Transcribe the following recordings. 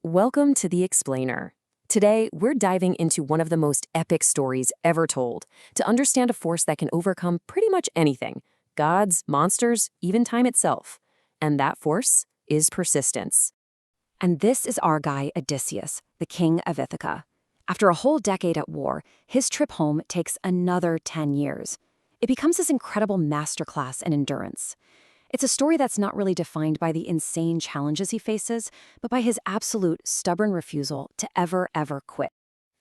Welcome to The Explainer. Today, we're diving into one of the most epic stories ever told to understand a force that can overcome pretty much anything: gods, monsters, even time itself. And that force is persistence. And this is our guy, Odysseus, the king of Ithaca. After a whole decade at war, his trip home takes another 10 years. It becomes this incredible masterclass in endurance. It's a story that's not really defined by the insane challenges he faces, but by his absolute stubborn refusal to ever quit.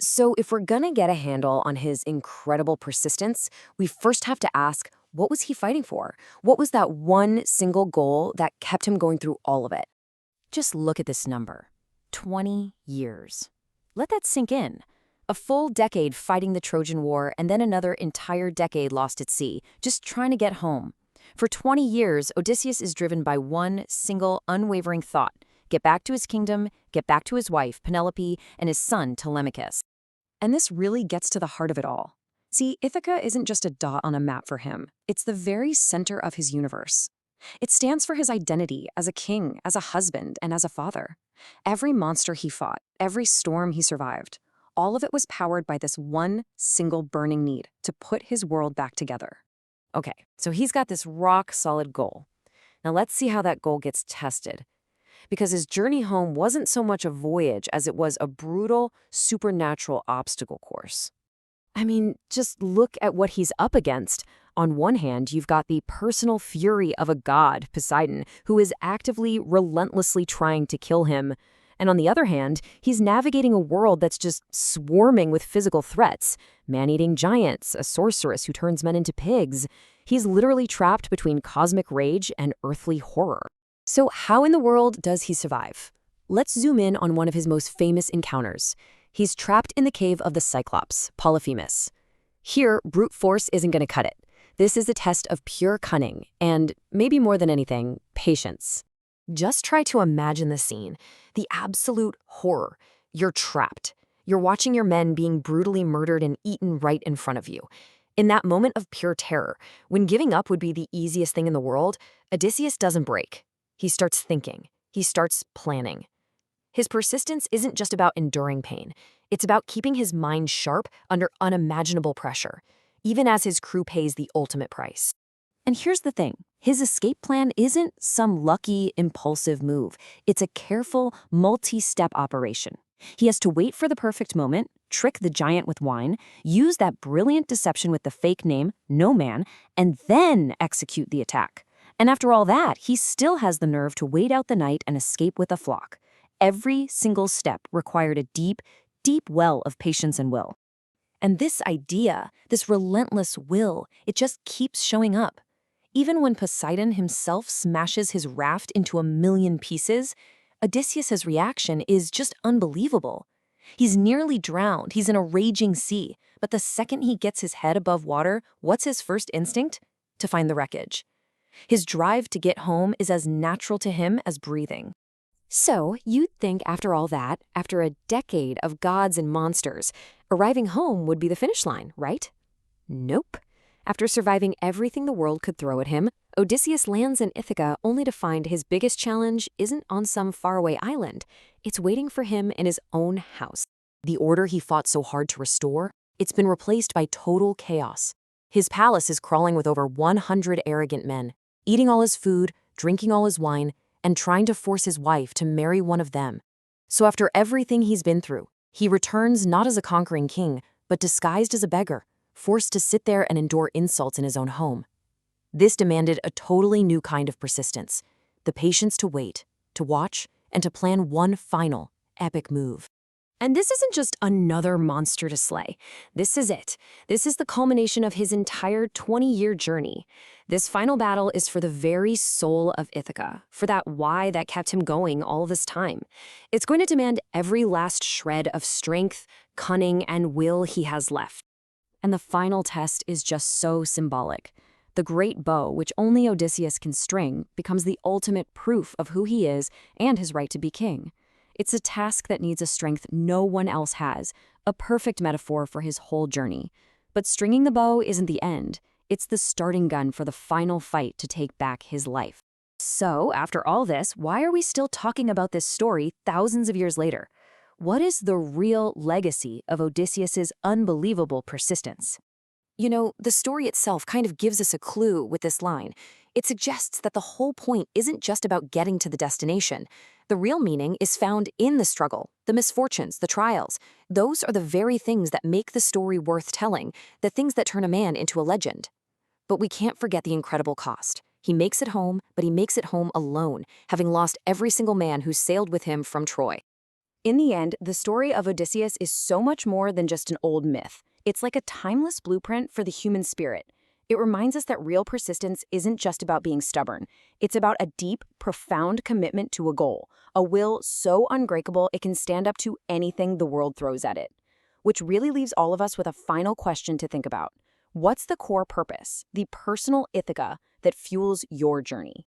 So, if we're gonna get a handle on his incredible persistence, we first have to ask, what was he fighting for? What was that one single goal that kept him going through all of it? Just look at this number: 20 years. Let that sink in. A full decade fighting the Trojan War, and then another entire decade lost at sea, just trying to get home. For 20 years, Odysseus is driven by one single, unwavering thought: get back to his kingdom, get back to his wife, Penelope, and his son, Telemachus. And this really gets to the heart of it all. See, Ithaca isn't just a dot on a map for him. It's the very center of his universe. It stands for his identity as a king, as a husband, and as a father. Every monster he fought, every storm he survived, all of it was powered by this one single burning need to put his world back together. Okay, so he's got this rock-solid goal. Now let's see how that goal gets tested. Because his journey home wasn't so much a voyage as it was a brutal, supernatural obstacle course. I mean, just look at what he's up against. On one hand, you've got the personal fury of a god, Poseidon, who is actively, relentlessly trying to kill him. And on the other hand, he's navigating a world that's just swarming with physical threats: man-eating giants, a sorceress who turns men into pigs. He's literally trapped between cosmic rage and earthly horror. So how in the world does he survive? Let's zoom in on one of his most famous encounters. He's trapped in the cave of the Cyclops, Polyphemus. Here, brute force isn't going to cut it. This is a test of pure cunning and, maybe more than anything, patience. Just try to imagine the scene, the absolute horror. You're trapped. You're watching your men being brutally murdered and eaten right in front of you. In that moment of pure terror, when giving up would be the easiest thing in the world, Odysseus doesn't break. He starts thinking. He starts planning. His persistence isn't just about enduring pain. It's about keeping his mind sharp under unimaginable pressure, even as his crew pays the ultimate price. And here's the thing. His escape plan isn't some lucky, impulsive move. It's a careful, multi-step operation. He has to wait for the perfect moment, trick the giant with wine, use that brilliant deception with the fake name, No Man, and then execute the attack. And after all that, he still has the nerve to wait out the night and escape with a flock. Every single step required a deep, deep well of patience and will. And this idea, this relentless will, it just keeps showing up. Even when Poseidon himself smashes his raft into a million pieces, Odysseus's reaction is just unbelievable. He's nearly drowned, he's in a raging sea, but the second he gets his head above water, what's his first instinct? To find the wreckage. His drive to get home is as natural to him as breathing. So, you'd think after all that, after a decade of gods and monsters, arriving home would be the finish line, right? Nope. After surviving everything the world could throw at him, Odysseus lands in Ithaca only to find his biggest challenge isn't on some faraway island. It's waiting for him in his own house. The order he fought so hard to restore, it's been replaced by total chaos. His palace is crawling with over 100 arrogant men, eating all his food, drinking all his wine, and trying to force his wife to marry one of them. So after everything he's been through, he returns not as a conquering king, but disguised as a beggar, forced to sit there and endure insults in his own home. This demanded a totally new kind of persistence: the patience to wait, to watch, and to plan one final, epic move. And this isn't just another monster to slay. This is it. This is the culmination of his entire 20-year journey. This final battle is for the very soul of Ithaca, for that why that kept him going all this time. It's going to demand every last shred of strength, cunning, and will he has left. And the final test is just so symbolic. The great bow, which only Odysseus can string, becomes the ultimate proof of who he is and his right to be king. It's a task that needs a strength no one else has, a perfect metaphor for his whole journey. But stringing the bow isn't the end. It's the starting gun for the final fight to take back his life. So, after all this, why are we still talking about this story thousands of years later? What is the real legacy of Odysseus's unbelievable persistence? You know, the story itself kind of gives us a clue with this line. It suggests that the whole point isn't just about getting to the destination. The real meaning is found in the struggle, the misfortunes, the trials. Those are the very things that make the story worth telling, the things that turn a man into a legend. But we can't forget the incredible cost. He makes it home, but he makes it home alone, having lost every single man who sailed with him from Troy. In the end, the story of Odysseus is so much more than just an old myth. It's like a timeless blueprint for the human spirit. It reminds us that real persistence isn't just about being stubborn. It's about a deep, profound commitment to a goal, a will so unbreakable it can stand up to anything the world throws at it. Which really leaves all of us with a final question to think about. What's the core purpose, the personal ithaca that fuels your journey?